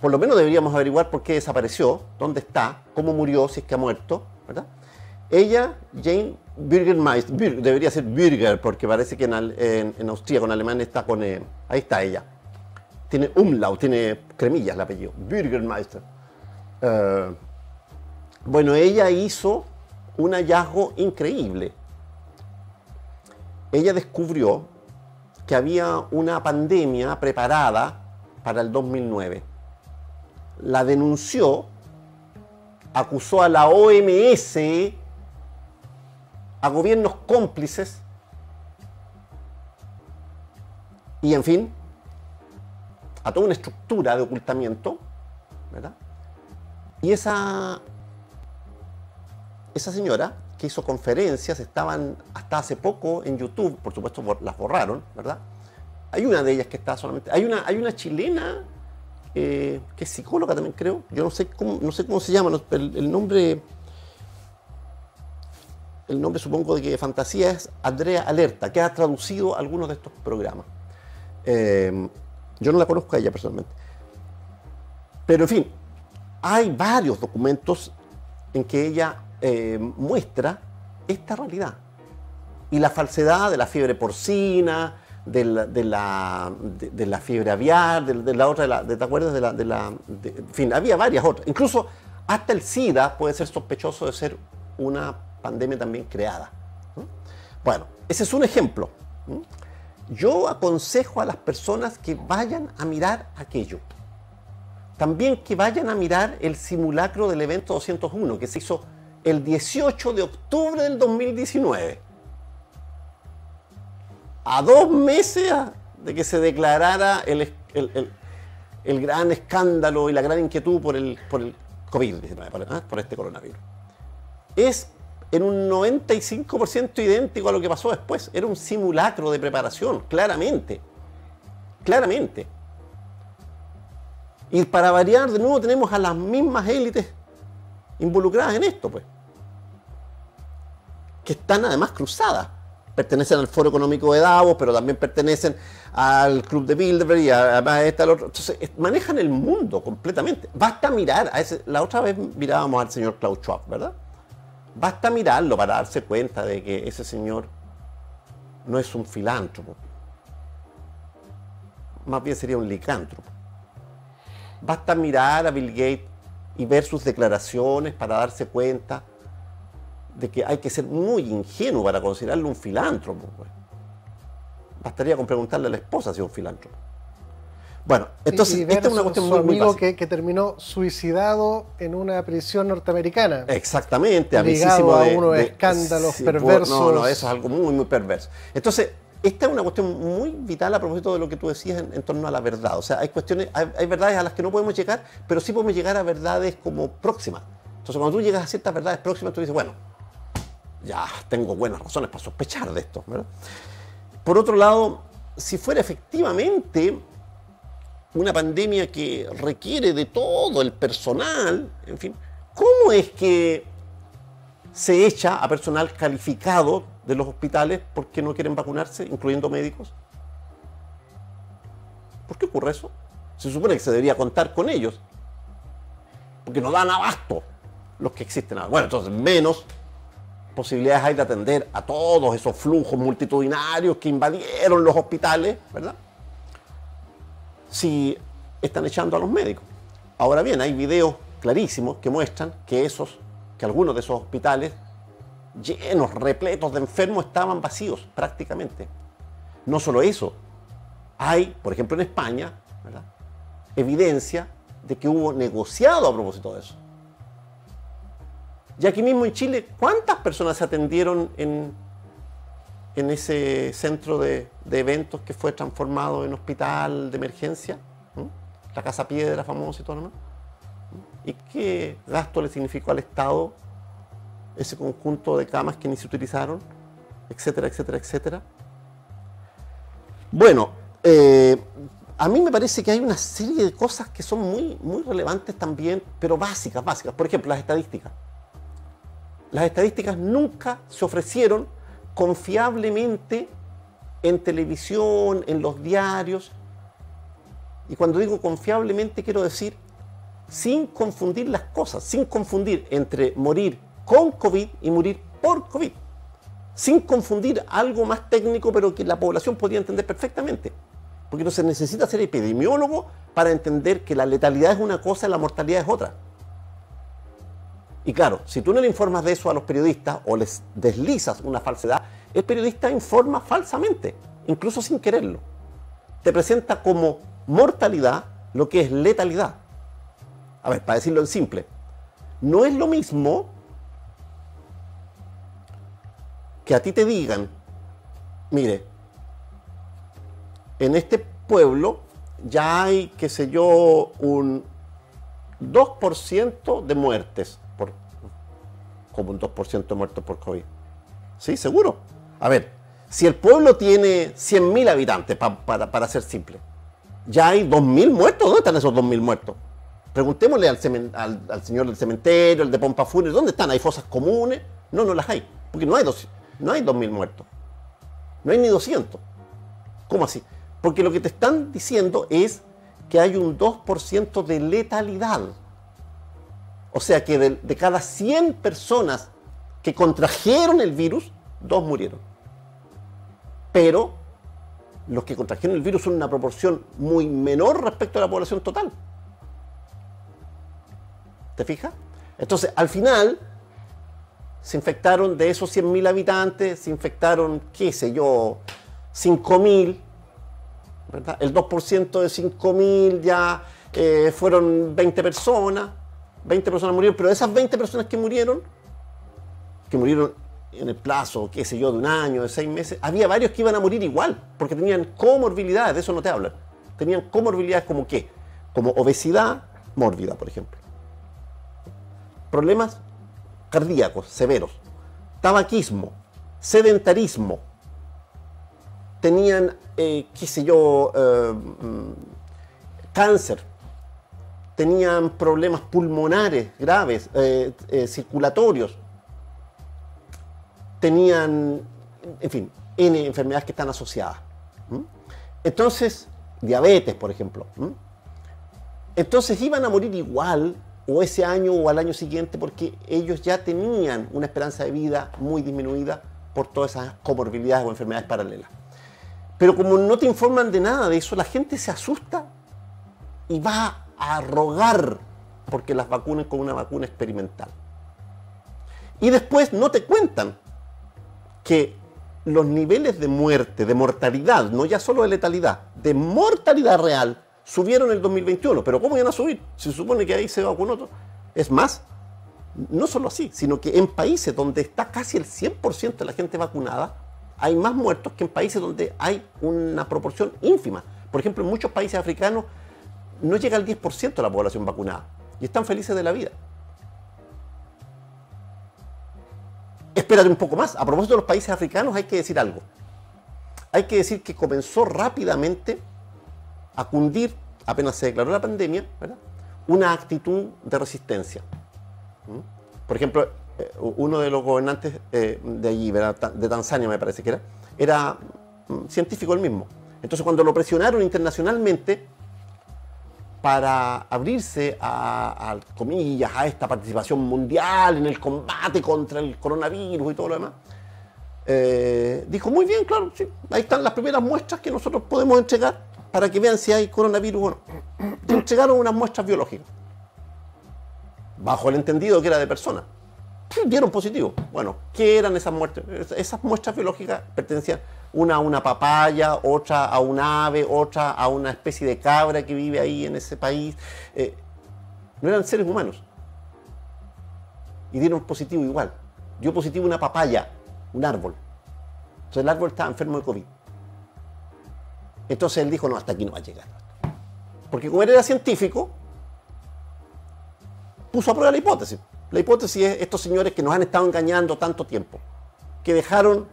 Por lo menos deberíamos averiguar por qué desapareció, dónde está, cómo murió, si es que ha muerto, ¿verdad? Ella, Jane Burgermeister, debería ser Bürger, porque parece que en austríaco, en alemán está con... ahí está ella. Tiene umlaut, tiene cremillas el apellido, Burgermeister. Bueno, ella hizo un hallazgo increíble. Ella descubrió que había una pandemia preparada para el 2009. La denunció, acusó a la OMS, a gobiernos cómplices y, en fin, a toda una estructura de ocultamiento, ¿verdad? Y esa señora que hizo conferencias, estaban hasta hace poco en YouTube, por supuesto las borraron, ¿verdad? Hay una de ellas que está solamente... Hay una chilena que es psicóloga también, creo. Yo no sé cómo se llama, el nombre supongo de que de fantasía es Andrea Alerta, que ha traducido algunos de estos programas. Yo no la conozco a ella personalmente. Pero en fin, hay varios documentos en que ella muestra esta realidad. Y la falsedad de la fiebre porcina, de la fiebre aviar, de la otra, ¿te acuerdas? En fin, había varias otras. Incluso hasta el SIDA puede ser sospechoso de ser una pandemia también creada. Bueno, ese es un ejemplo. Yo aconsejo a las personas que vayan a mirar aquello. También que vayan a mirar el simulacro del evento 201, que se hizo el 18 de octubre del 2019. A 2 meses de que se declarara el gran escándalo y la gran inquietud por el COVID-19, por este coronavirus. Es en un 95% idéntico a lo que pasó después. Era un simulacro de preparación, claramente. Claramente. Y para variar, de nuevo tenemos a las mismas élites involucradas en esto, pues. Que están además cruzadas. Pertenecen al Foro Económico de Davos, pero también pertenecen al Club de Bilderberg y además al otro. Entonces, manejan el mundo completamente. Basta mirar, la otra vez mirábamos al señor Klaus Schwab, ¿verdad? Basta mirarlo para darse cuenta de que ese señor no es un filántropo. Más bien sería un licántropo. Basta mirar a Bill Gates y ver sus declaraciones para darse cuenta de que hay que ser muy ingenuo para considerarlo un filántropo. Pues. Bastaría con preguntarle a la esposa si es un filántropo. Bueno, entonces esta es una cuestión muy básica. Que terminó suicidado en una prisión norteamericana. Exactamente, ligado a unos escándalos perversos. No, eso es algo muy perverso. Entonces, esta es una cuestión muy vital a propósito de lo que tú decías en torno a la verdad. O sea, hay cuestiones, hay verdades a las que no podemos llegar, pero sí podemos llegar a verdades como próximas. Entonces, cuando tú llegas a ciertas verdades próximas, tú dices, bueno, ya tengo buenas razones para sospechar de esto, ¿verdad? Por otro lado, si fuera efectivamente una pandemia que requiere de todo el personal, en fin, ¿cómo es que se echa a personal calificado de los hospitales porque no quieren vacunarse, incluyendo médicos. ¿Por qué ocurre eso? Se supone que se debería contar con ellos, porque no dan abasto los que existen ahora. Bueno, entonces menos posibilidades hay de atender a todos esos flujos multitudinarios que invadieron los hospitales, ¿verdad? Si están echando a los médicos. Ahora bien, hay videos clarísimos que muestran que algunos de esos hospitales llenos, repletos de enfermos, estaban vacíos prácticamente. No solo eso, hay, por ejemplo en España, ¿verdad?, evidencia de que hubo negociado a propósito de eso. Y aquí mismo en Chile, ¿cuántas personas se atendieron en ese centro de eventos que fue transformado en hospital de emergencia? La Casa Piedra famosa y todo lo demás. ¿Y qué gasto le significó al Estado ese conjunto de camas que ni se utilizaron? Etcétera, etcétera, etcétera. Bueno, a mí me parece que hay una serie de cosas que son muy, muy relevantes también, pero básicas. Por ejemplo, las estadísticas. Las estadísticas nunca se ofrecieron confiablemente en televisión, en los diarios. Y cuando digo confiablemente quiero decir sin confundir las cosas, sin confundir entre morir con COVID y morir por COVID. Sin confundir algo más técnico, pero que la población podía entender perfectamente. Porque no se necesita ser epidemiólogo para entender que la letalidad es una cosa y la mortalidad es otra. Y claro, si tú no le informas de eso a los periodistas o les deslizas una falsedad, el periodista informa falsamente, incluso sin quererlo. Te presenta como mortalidad lo que es letalidad. A ver, para decirlo en simple, no es lo mismo que a ti te digan, mire, en este pueblo ya hay, qué sé yo, un 2% de muertes, como un 2% de muertos por COVID. ¿Sí? ¿Seguro? A ver, si el pueblo tiene 100.000 habitantes, para ser simple, ya hay 2.000 muertos. ¿Dónde están esos 2.000 muertos? Preguntémosle al señor del cementerio, el de pompa fúnebre, ¿dónde están? ¿Hay fosas comunes? No las hay, porque no hay 2.000 muertos. No hay ni 200. ¿Cómo así? Porque lo que te están diciendo es que hay un 2% de letalidad. O sea que de cada 100 personas que contrajeron el virus, 2 murieron. Pero los que contrajeron el virus son una proporción muy menor respecto a la población total. ¿Te fijas? Entonces, al final, se infectaron de esos 100.000 habitantes, se infectaron, qué sé yo, 5.000, ¿verdad? El 2% de 5.000 ya fueron 20 personas. 20 personas murieron, pero de esas 20 personas que murieron en el plazo, qué sé yo, de un año, de 6 meses, había varios que iban a morir igual, porque tenían comorbilidades, de eso no te hablan. Tenían comorbilidades como qué, como obesidad mórbida, por ejemplo. Problemas cardíacos severos, tabaquismo, sedentarismo, tenían, qué sé yo, cáncer, tenían problemas pulmonares graves, circulatorios, tenían, en fin, N enfermedades que están asociadas. Entonces, diabetes, por ejemplo. Entonces iban a morir igual, o ese año o al año siguiente, porque ellos ya tenían una esperanza de vida muy disminuida por todas esas comorbilidades o enfermedades paralelas. Pero como no te informan de nada de eso, la gente se asusta y va a rogar porque las vacunen con una vacuna experimental. Y después no te cuentan que los niveles de muerte, de mortalidad, no ya solo de letalidad, de mortalidad real, subieron en el 2021. Pero ¿cómo iban a subir? Se supone que ahí se vacunó todo. Es más, no solo así, sino que en países donde está casi el 100% de la gente vacunada, hay más muertos que en países donde hay una proporción ínfima. Por ejemplo, en muchos países africanos no llega al 10% de la población vacunada y están felices de la vida. Espérate un poco más. A propósito de los países africanos hay que decir algo. Hay que decir que comenzó rápidamente a cundir, apenas se declaró la pandemia, ¿verdad?, una actitud de resistencia. Por ejemplo, uno de los gobernantes de allí, ¿verdad? De Tanzania me parece que era científico él mismo. Entonces cuando lo presionaron internacionalmente para abrirse comillas, a esta participación mundial en el combate contra el coronavirus y todo lo demás, dijo, muy bien, claro, sí, ahí están las primeras muestras que nosotros podemos entregar para que vean si hay coronavirus o no. Entregaron unas muestras biológicas, bajo el entendido que era de personas. Dieron positivo. Bueno, ¿qué eran esas muestras? Esas muestras biológicas pertenecían una a una papaya, otra a un ave, otra a una especie de cabra que vive ahí en ese país. No eran seres humanos. Y dieron positivo igual. Dio positivo una papaya, un árbol. Entonces el árbol estaba enfermo de COVID. Entonces él dijo, no, hasta aquí no va a llegar. Porque como él era científico, puso a prueba la hipótesis. La hipótesis es estos señores que nos han estado engañando tanto tiempo, que dejaron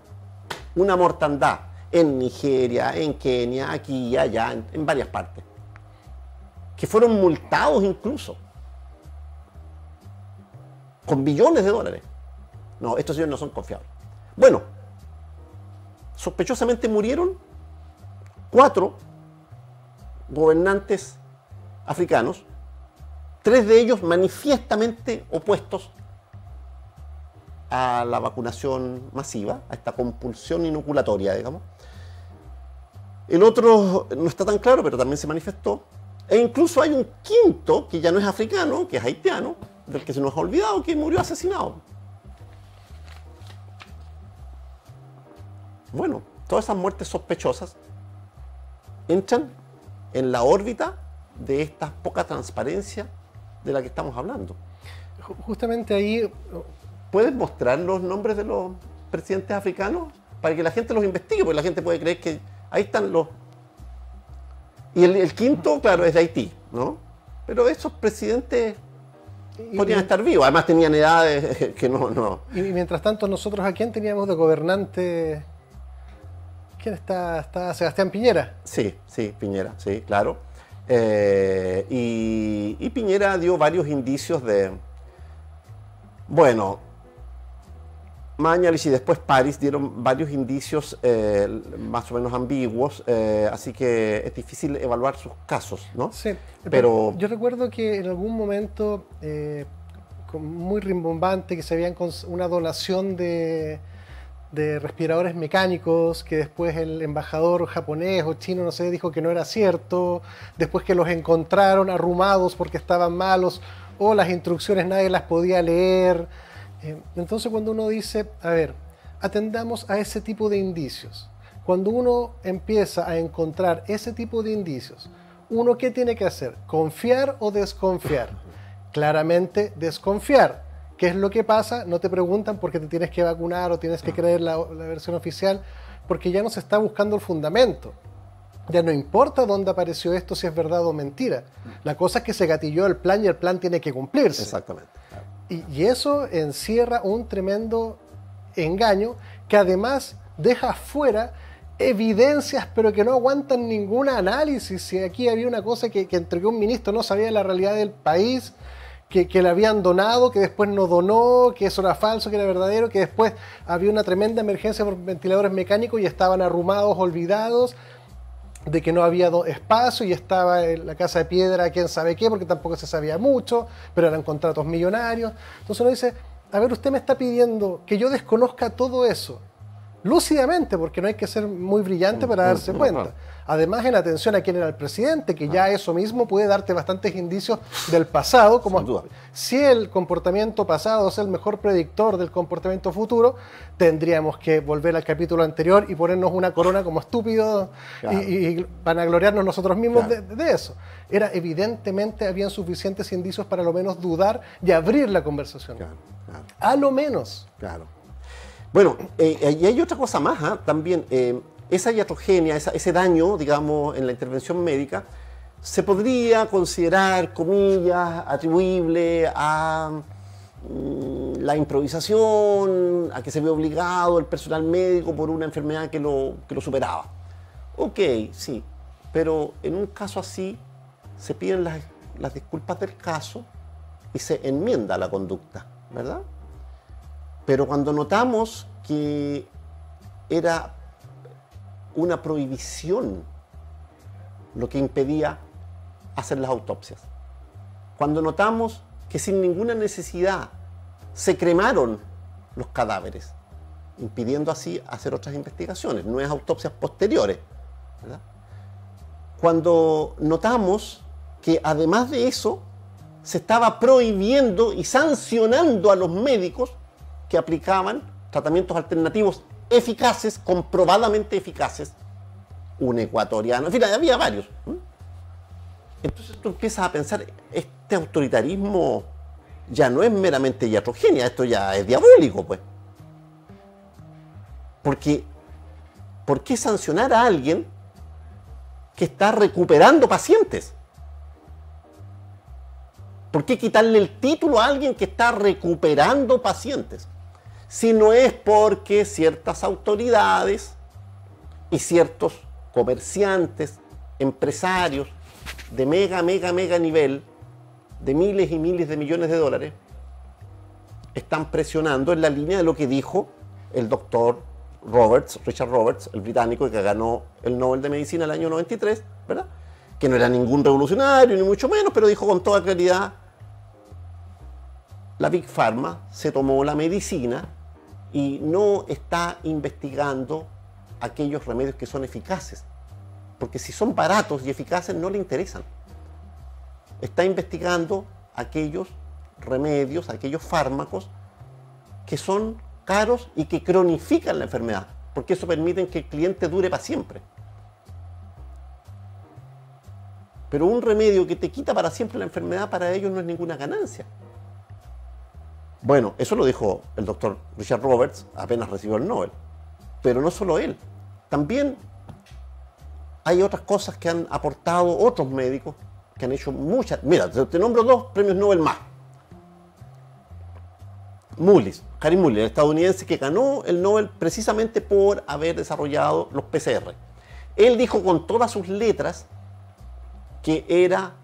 una mortandad en Nigeria, en Kenia, aquí y allá, en varias partes, que fueron multados incluso, con billones de dólares. No, estos señores no son confiables. Bueno, sospechosamente murieron 4 gobernantes africanos, 3 de ellos manifiestamente opuestos a la vacunación masiva, a esta compulsión inoculatoria, digamos. El otro no está tan claro, pero también se manifestó. E incluso hay un quinto, que ya no es africano, que es haitiano, del que se nos ha olvidado, que murió asesinado. Bueno, todas esas muertes sospechosas entran en la órbita de esta poca transparencia de la que estamos hablando. Justamente ahí... ¿Puedes mostrar los nombres de los presidentes africanos para que la gente los investigue? Porque la gente puede creer que ahí están los... Y el quinto, claro, es de Haití, ¿no? Pero esos presidentes podrían estar vivos. Además tenían edades que no... Y mientras tanto nosotros, ¿a quién teníamos de gobernante? ¿Quién está? ¿Está Sebastián Piñera? Sí, Piñera, sí, claro. Y Piñera dio varios indicios de... Bueno, Mañalich y después París dieron varios indicios más o menos ambiguos, así que es difícil evaluar sus casos, ¿no? Sí, pero yo recuerdo que en algún momento, muy rimbombante, que se habían una donación de respiradores mecánicos, que después el embajador japonés o chino, no sé, dijo que no era cierto, después que los encontraron arrumados porque estaban malos, o las instrucciones nadie las podía leer. Entonces cuando uno dice, a ver, atendamos a ese tipo de indicios, cuando uno empieza a encontrar ese tipo de indicios, ¿uno qué tiene que hacer? ¿Confiar o desconfiar? Claramente desconfiar. ¿Qué es lo que pasa? No te preguntan por qué te tienes que vacunar o tienes que creer la versión oficial, porque ya no se está buscando el fundamento. Ya no importa dónde apareció esto, si es verdad o mentira. La cosa es que se gatilló el plan y el plan tiene que cumplirse. Exactamente. Y eso encierra un tremendo engaño que además deja fuera evidencias, pero que no aguantan ningún análisis. Si aquí había una cosa que entre que un ministro no sabía la realidad del país, que le habían donado, que después no donó, que eso era falso, que era verdadero, que después había una tremenda emergencia por ventiladores mecánicos y estaban arrumados, olvidados, de que no había espacio y estaba en la casa de piedra quién sabe qué, porque tampoco se sabía mucho, pero eran contratos millonarios. Entonces uno dice, a ver, usted me está pidiendo que yo desconozca todo eso, lúcidamente, porque no hay que ser muy brillante para darse cuenta. Además, en atención a quién era el presidente, que ya eso mismo puede darte bastantes indicios del pasado, como si el comportamiento pasado es el mejor predictor del comportamiento futuro, tendríamos que volver al capítulo anterior y ponernos una corona como estúpidos y vanagloriarnos nosotros mismos de eso. Evidentemente, habían suficientes indicios para lo menos dudar y abrir la conversación. A lo menos. Bueno, y hay otra cosa más, también. Esa iatrogenia, ese daño, digamos, en la intervención médica, se podría considerar, comillas, atribuible a la improvisación, a que se ve obligado el personal médico por una enfermedad que lo superaba. Ok, sí, pero en un caso así se piden las disculpas del caso y se enmienda la conducta, ¿verdad? Pero cuando notamos que era una prohibición lo que impedía hacer las autopsias, cuando notamos que sin ninguna necesidad se cremaron los cadáveres, impidiendo así hacer otras investigaciones, nuevas autopsias posteriores, ¿verdad? Cuando notamos que además de eso se estaba prohibiendo y sancionando a los médicos que aplicaban tratamientos alternativos eficaces, comprobadamente eficaces, un ecuatoriano, en fin, había varios. Entonces tú empiezas a pensar, este autoritarismo ya no es meramente iatrogenia, esto ya es diabólico, pues. Porque, ¿por qué sancionar a alguien que está recuperando pacientes? ¿Por qué quitarle el título a alguien que está recuperando pacientes? Si no es porque ciertas autoridades y ciertos comerciantes, empresarios de mega nivel, de miles y miles de millones de dólares, están presionando en la línea de lo que dijo el doctor Roberts, Richard Roberts, el británico que ganó el Nobel de Medicina el año 93, ¿verdad? Que no era ningún revolucionario, ni mucho menos, pero dijo con toda claridad: la Big Pharma se tomó la medicina y no está investigando aquellos remedios que son eficaces, porque si son baratos y eficaces no le interesan. Está investigando aquellos remedios, aquellos fármacos que son caros y que cronifican la enfermedad, porque eso permite que el cliente dure para siempre. Pero un remedio que te quita para siempre la enfermedad, para ellos no es ninguna ganancia. Bueno, eso lo dijo el doctor Richard Roberts apenas recibió el Nobel. Pero no solo él, también hay otras cosas que han aportado otros médicos que han hecho muchas. Mira, te nombro dos premios Nobel más. Harry Mulisch, el estadounidense que ganó el Nobel precisamente por haber desarrollado los PCR. Él dijo con todas sus letras que era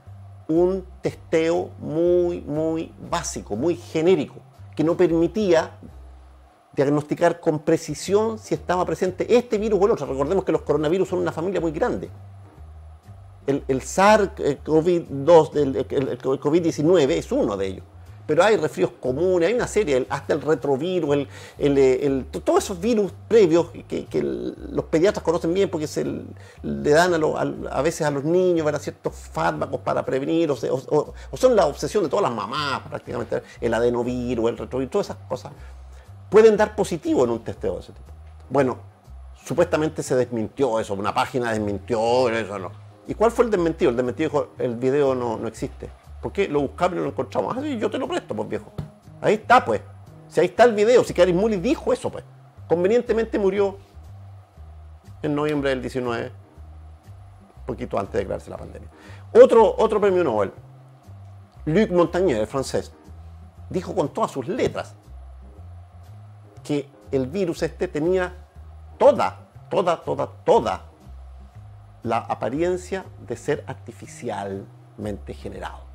un testeo muy básico, muy genérico, que no permitía diagnosticar con precisión si estaba presente este virus o el otro. Recordemos que los coronavirus son una familia muy grande. El SARS-CoV-2, el COVID-19 es uno de ellos. Pero hay resfríos comunes, hay una serie, hasta el retrovirus, todos esos virus previos que los pediatras conocen bien porque le dan a veces a los niños, ¿verdad?, ciertos fármacos para prevenir, o son la obsesión de todas las mamás prácticamente, el adenovirus, el retrovirus, todas esas cosas pueden dar positivo en un testeo de ese tipo. Bueno, supuestamente se desmintió eso, una página desmintió eso, no. ¿Y cuál fue el desmentido? El desmentido dijo: el video no existe. ¿Por qué? Lo buscamos y no lo encontramos. Ah, sí, yo te lo presto, pues, viejo. Ahí está, pues. Si ahí está el video, si Harry Mulisch dijo eso, pues. Convenientemente murió en noviembre del 19, poquito antes de declararse la pandemia. Otro premio Nobel, Luc Montagnier, el francés, dijo con todas sus letras que el virus este tenía toda la apariencia de ser artificialmente generado.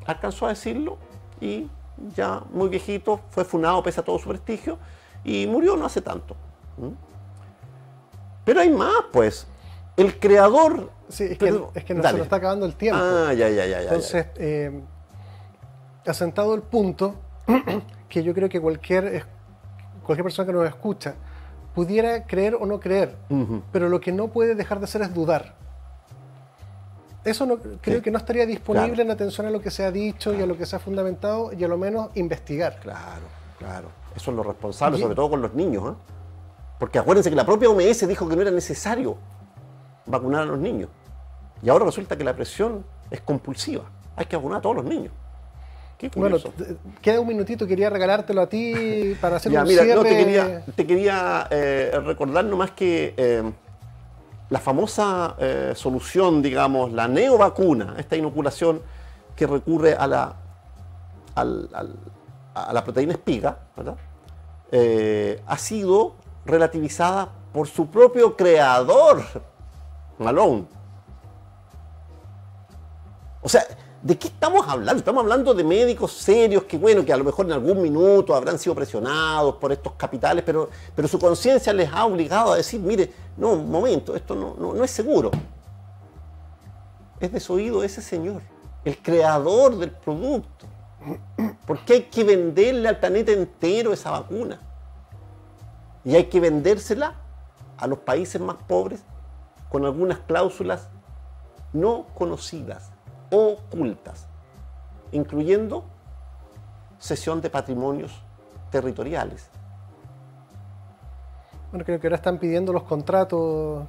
Alcanzó a decirlo y ya muy viejito, fue funado pese a todo su prestigio y murió no hace tanto. Pero hay más, pues. El creador... Sí, es que se nos está acabando el tiempo. Ya. Entonces, asentado el punto, que yo creo que cualquier persona que nos escucha pudiera creer o no creer, pero lo que no puede dejar de hacer es dudar. Eso creo que no estaría disponible en atención a lo que se ha dicho y a lo que se ha fundamentado, y a lo menos investigar. Claro. Eso es lo responsable, sobre todo con los niños, ¿eh? Porque acuérdense que la propia OMS dijo que no era necesario vacunar a los niños. Y ahora resulta que la presión es compulsiva. Hay que vacunar a todos los niños. Qué curioso. Bueno, queda un minutito, quería regalártelo a ti para hacer un mira, cierre. No, te quería recordar nomás que la famosa solución, digamos, la neovacuna, esta inoculación que recurre a la proteína espiga, ¿verdad?, ha sido relativizada por su propio creador, Malone. O sea, ¿De qué estamos hablando? Estamos hablando de médicos serios que, bueno, que a lo mejor en algún minuto habrán sido presionados por estos capitales, pero su conciencia les ha obligado a decir, mire, no, un momento, esto no es seguro. Es desoído ese señor, el creador del producto. ¿Por qué hay que venderle al planeta entero esa vacuna? Y hay que vendérsela a los países más pobres con algunas cláusulas no conocidas, ocultas, incluyendo cesión de patrimonios territoriales. Bueno, creo que ahora están pidiendo los contratos,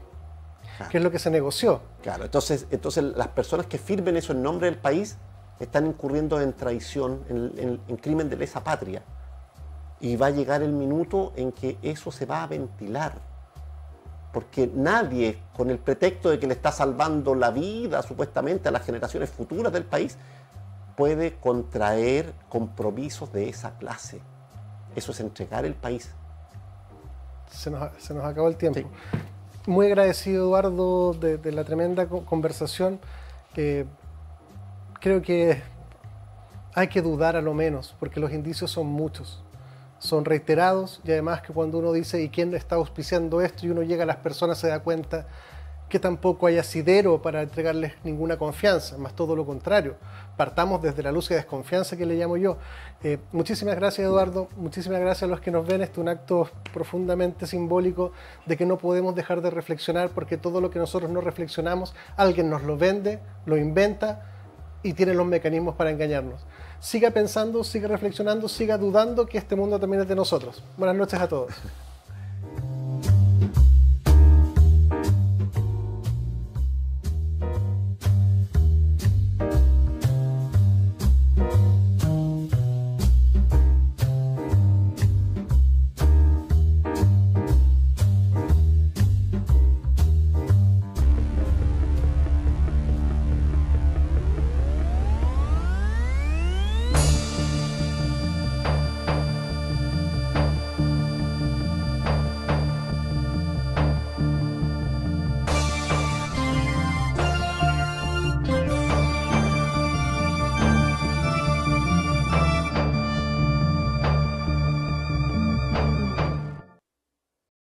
Claro. que es lo que se negoció. Claro, entonces las personas que firmen eso en nombre del país están incurriendo en traición, en crimen de lesa patria. Y va a llegar el minuto en que eso se va a ventilar. Porque nadie, con el pretexto de que le está salvando la vida supuestamente a las generaciones futuras del país, puede contraer compromisos de esa clase. Eso es entregar el país. Se nos acabó el tiempo. Sí. Muy agradecido, Eduardo, de la tremenda conversación. Creo que hay que dudar a lo menos, porque los indicios son muchos. Son reiterados y además que cuando uno dice ¿y quién está auspiciando esto? Y uno llega a las personas se da cuenta que tampoco hay asidero para entregarles ninguna confianza, más todo lo contrario. Partamos desde la luz y desconfianza que le llamo yo. Muchísimas gracias, Eduardo, muchísimas gracias a los que nos ven. Este es un acto profundamente simbólico de que no podemos dejar de reflexionar, porque todo lo que nosotros no reflexionamos, alguien nos lo vende, lo inventa y tiene los mecanismos para engañarnos. Siga pensando, siga reflexionando, siga dudando que este mundo también es de nosotros. Buenas noches a todos.